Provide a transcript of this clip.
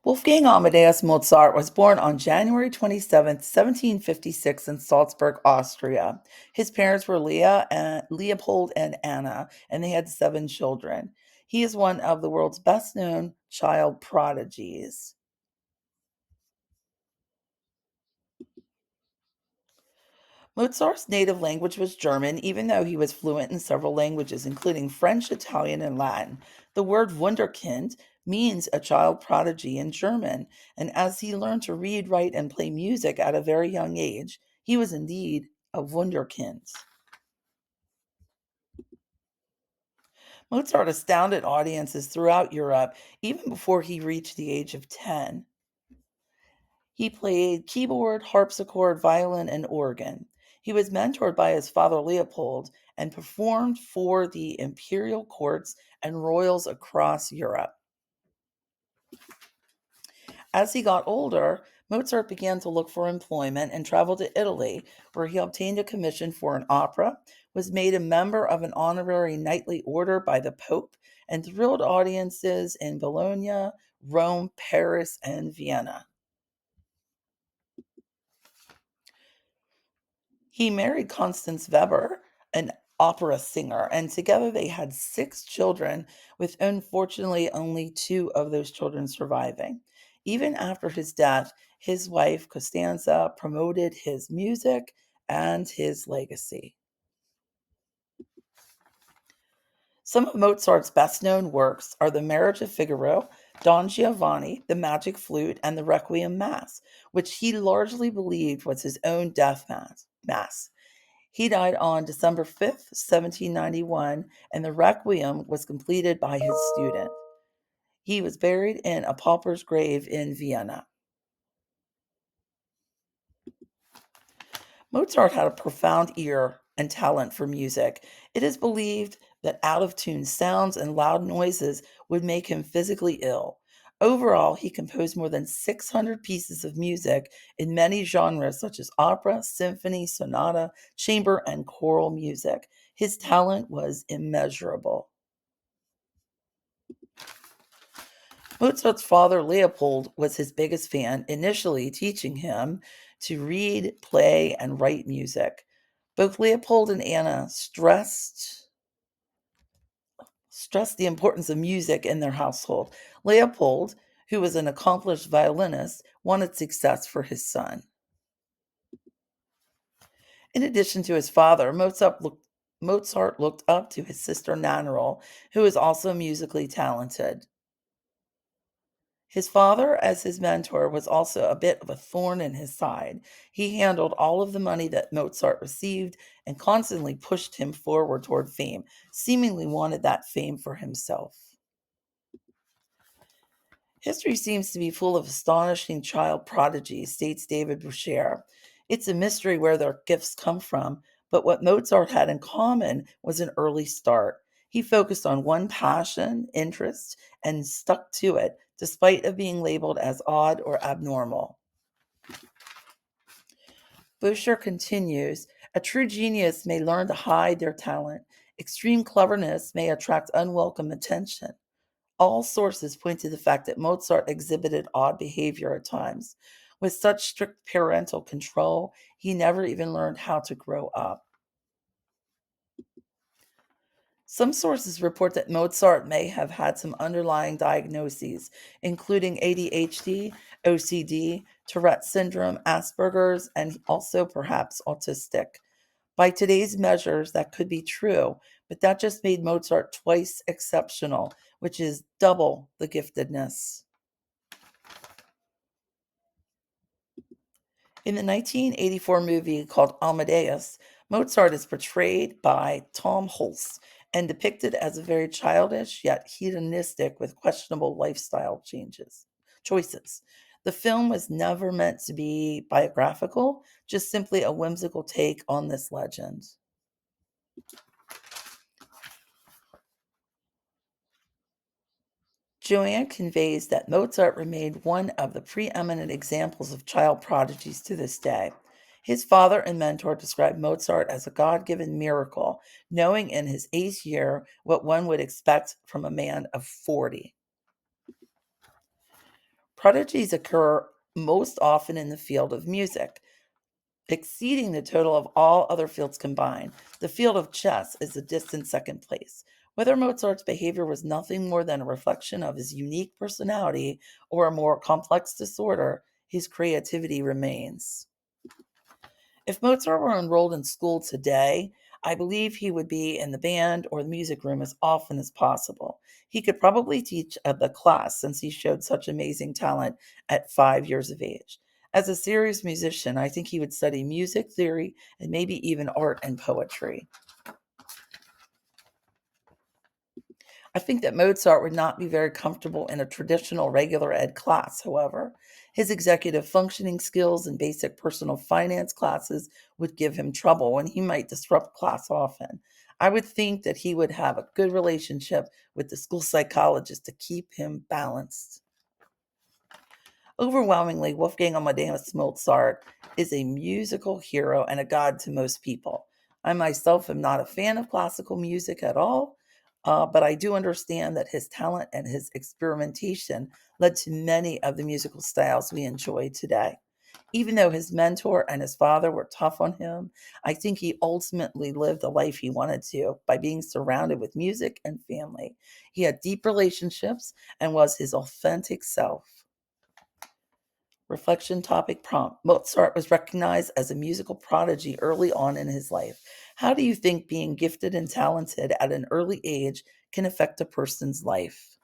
Wolfgang Amadeus Mozart was born on January 27th, 1756 in Salzburg, Austria. His parents were Leopold and Anna, and they had seven children. He is one of the world's best-known child prodigies. Mozart's native language was German, even though he was fluent in several languages, including French, Italian, and Latin. The word Wunderkind means a child prodigy in German, and as he learned to read, write, and play music at a very young age, he was indeed a Wunderkind. Mozart astounded audiences throughout Europe even before he reached the age of 10. He played keyboard, harpsichord, violin, and organ. He was mentored by his father Leopold and performed for the imperial courts and royals across Europe. As he got older, Mozart began to look for employment and traveled to Italy, where he obtained a commission for an opera, was made a member of an honorary knightly order by the Pope, and thrilled audiences in Bologna, Rome, Paris, and Vienna. He married Constance Weber, an opera singer, and together they had six children, with unfortunately only two of those children surviving. Even after his death, his wife Costanza promoted his music and his legacy. Some of Mozart's best known works are The Marriage of Figaro, Don Giovanni, The Magic Flute, and the Requiem Mass, which he largely believed was his own death mass. He died on December 5th, 1791, and the Requiem was completed by his student. He was buried in a pauper's grave in Vienna. Mozart had a profound ear and talent for music. It is believed that out of tune sounds and loud noises would make him physically ill. Overall, he composed more than 600 pieces of music in many genres such as opera, symphony, sonata, chamber, and choral music. His talent was immeasurable. Mozart's father, Leopold, was his biggest fan, initially teaching him to read, play, and write music. Both Leopold and Anna stressed the importance of music in their household. Leopold, who was an accomplished violinist, wanted success for his son. In addition to his father, Mozart looked up to his sister Nannerl, who was also musically talented. His father, as his mentor, was also a bit of a thorn in his side. He handled all of the money that Mozart received and constantly pushed him forward toward fame, seemingly wanted that fame for himself. History seems to be full of astonishing child prodigies, states David Boucher. It's a mystery where their gifts come from, but what Mozart had in common was an early start. He focused on one passion, interest, and stuck to it, despite of being labeled as odd or abnormal. Boucher continues, a true genius may learn to hide their talent. Extreme cleverness may attract unwelcome attention. All sources point to the fact that Mozart exhibited odd behavior at times. With such strict parental control, he never even learned how to grow up. Some sources report that Mozart may have had some underlying diagnoses, including ADHD, OCD, Tourette syndrome, Asperger's, and also perhaps autistic. By today's measures, that could be true, but that just made Mozart twice exceptional, which is double the giftedness. In the 1984 movie called Amadeus, Mozart is portrayed by Tom Hulce and depicted as a very childish yet hedonistic with questionable lifestyle choices. The film was never meant to be biographical, just simply a whimsical take on this legend. Joanne conveys that Mozart remained one of the preeminent examples of child prodigies to this day. His father and mentor described Mozart as a God given miracle, knowing in his eighth year what one would expect from a man of 40. Prodigies occur most often in the field of music, exceeding the total of all other fields combined. The field of chess is a distant second place. Whether Mozart's behavior was nothing more than a reflection of his unique personality or a more complex disorder, his creativity remains. If Mozart were enrolled in school today, I believe he would be in the band or the music room as often as possible. He could probably teach the class since he showed such amazing talent at 5 years of age. As a serious musician, I think he would study music theory and maybe even art and poetry. I think that Mozart would not be very comfortable in a traditional regular ed class, however. His executive functioning skills and basic personal finance classes would give him trouble and he might disrupt class often. I would think that he would have a good relationship with the school psychologist to keep him balanced. Overwhelmingly, Wolfgang Amadeus Mozart is a musical hero and a god to most people. I myself am not a fan of classical music at all, but I do understand that his talent and his experimentation led to many of the musical styles we enjoy today. Even though his mentor and his father were tough on him, I think he ultimately lived the life he wanted to by being surrounded with music and family. He had deep relationships and was his authentic self. Reflection topic prompt. Mozart was recognized as a musical prodigy early on in his life. How do you think being gifted and talented at an early age can affect a person's life?